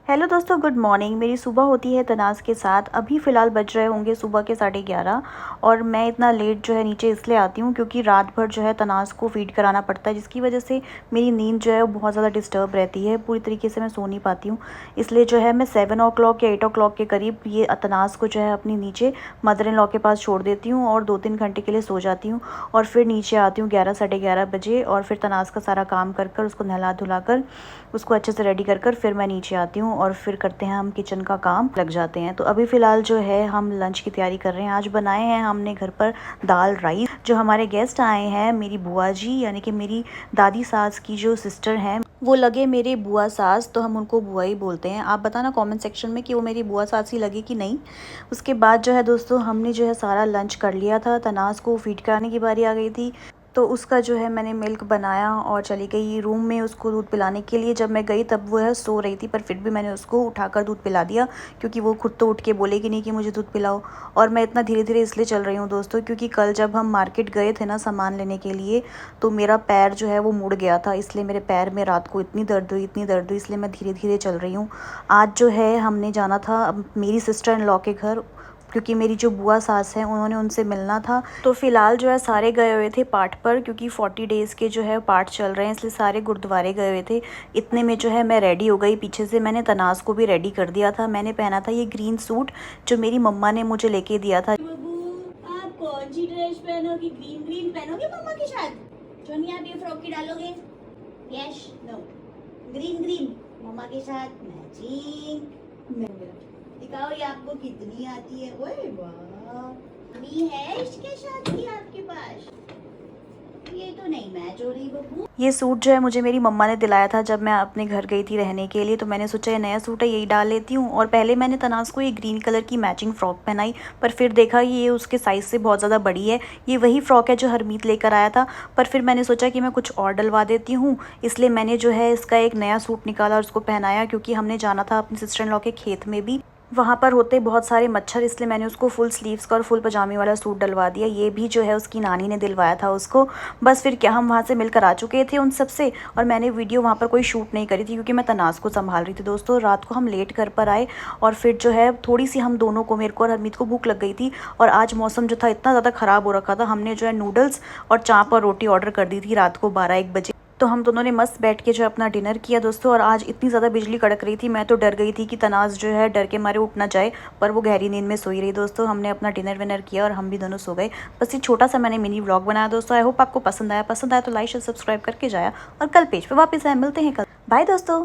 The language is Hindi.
हेलो दोस्तों, गुड मॉर्निंग। मेरी सुबह होती है तनाज़ के साथ। अभी फ़िलहाल बज रहे होंगे सुबह के 11:30 और मैं इतना लेट जो है नीचे इसलिए आती हूँ क्योंकि रात भर जो है तनाज़ को फ़ीड कराना पड़ता है, जिसकी वजह से मेरी नींद जो है वो बहुत ज़्यादा डिस्टर्ब रहती है। पूरी तरीके से मैं सो नहीं पाती हूँ। इसलिए जो है मैं 7 ओ क्लॉक या 8 ओ क्लॉक के करीब ये तनाज़ को जो है अपनी नीचे मदर इन लॉ के पास छोड़ देती हूँ और 2-3 घंटे के लिए सो जाती हूँ और फिर नीचे आती हूँ 11 साढ़े 11 बजे और फिर तनाज़ का सारा काम कर कर उसको नहला धुला कर उसको अच्छे से रेडी कर कर फिर मैं नीचे आती हूँ और फिर करते हैं हम किचन का काम लग जाते हैं। तो अभी फ़िलहाल जो है हम लंच की तैयारी कर रहे हैं। आज बनाए हैं हमने घर पर दाल राइस। जो हमारे गेस्ट आए हैं मेरी बुआ जी यानी कि मेरी दादी सास की जो सिस्टर हैं, वो लगे मेरे बुआ सास, तो हम उनको बुआ ही बोलते हैं। आप बताना कमेंट सेक्शन में कि वो मेरी बुआ सास ही लगे कि नहीं। उसके बाद जो है दोस्तों हमने जो है सारा लंच कर लिया था। तनाज़ को फीड कराने की बारी आ गई थी, तो उसका जो है मैंने मिल्क बनाया और चली गई रूम में उसको दूध पिलाने के लिए। जब मैं गई तब वो है सो रही थी, पर फिर भी मैंने उसको उठाकर दूध पिला दिया क्योंकि वो खुद तो उठ के बोलेगी नहीं कि मुझे दूध पिलाओ। और मैं इतना धीरे धीरे इसलिए चल रही हूँ दोस्तों क्योंकि कल जब हम मार्केट गए थे ना सामान लेने के लिए, तो मेरा पैर जो है वो मुड़ गया था, इसलिए मेरे पैर में रात को इतनी दर्द हुई, इसलिए मैं धीरे धीरे चल रही हूँ। आज जो है हमने जाना था मेरी सिस्टर इन लॉ के घर क्योंकि मेरी जो बुआ सास हैं उन्होंने उनसे मिलना था। तो फ़िलहाल जो है सारे गए हुए थे पाठ पर क्योंकि 40 डेज़ के जो है पाठ चल रहे हैं, इसलिए सारे गुरुद्वारे गए हुए थे। इतने में जो है मैं रेडी हो गई। पीछे से मैंने तनाज़ को भी रेडी कर दिया था। मैंने पहना था ये ग्रीन सूट जो मेरी मम्मा ने मुझे लेके दिया था। बबू, आप कौन सी ड्रेस पहनोगे? ग्रीन ग्रीन पहनोगे मम्मा के साथ? सोनी, आप ये फ्रॉक की डालोगे? यस, नो, ग्रीन ग्रीन मम्मा के साथ मैचिंग। दिखाओ ये आपको कितनी आती है। ओए वाह, अभी है इसके साथ ही आपके पास। ये तो नहीं मैच हो रही बबू। ये सूट जो है मुझे मेरी मम्मा ने दिलाया था जब मैं अपने घर गई थी रहने के लिए, तो मैंने सोचा ये नया सूट है यही डाल लेती हूँ। और पहले मैंने तनाज़ को ये ग्रीन कलर की मैचिंग फ़्रॉक पहनाई, पर फिर देखा ये उसके साइज़ से बहुत ज़्यादा बड़ी है। ये वही फ़्रॉक है जो हरमीत लेकर आया था, पर फिर मैंने सोचा कि मैं कुछ और डलवा देती हूँ, इसलिए मैंने जो है इसका एक नया सूट निकाला और उसको पहनाया क्योंकि हमने जाना था अपनी सिस्टर इन लॉ के खेत में भी। वहाँ पर होते बहुत सारे मच्छर, इसलिए मैंने उसको फुल स्लीव्स का और फुल पजामे वाला सूट डलवा दिया। ये भी जो है उसकी नानी ने दिलवाया था उसको। बस फिर क्या, हम वहाँ से मिलकर आ चुके थे उन सब से और मैंने वीडियो वहाँ पर कोई शूट नहीं करी थी क्योंकि मैं तनाज़ को संभाल रही थी दोस्तों। रात को हम लेट घर पर आए और फिर जो है थोड़ी सी हम दोनों को, मेरे को और हरमीत को, भूख लग गई थी। और आज मौसम जो था इतना ज़्यादा ख़राब हो रखा था, हमने जो है नूडल्स और चाप और रोटी ऑर्डर कर दी थी रात को 12-1 बजे। तो हम दोनों ने मस्त बैठ के जो अपना डिनर किया दोस्तों। और आज इतनी ज़्यादा बिजली कड़क रही थी, मैं तो डर गई थी कि तनाज़ जो है डर के मारे उठ ना जाए, पर वो गहरी नींद में सोई रही दोस्तों। हमने अपना डिनर विनर किया और हम भी दोनों सो गए। बस ये छोटा सा मैंने मिनी व्लॉग बनाया दोस्तों। आई होप आपको पसंद आया तो लाइक शेयर सब्सक्राइब करके जाया और कल पेज पे वापस आए। मिलते हैं कल। बाय दोस्तों।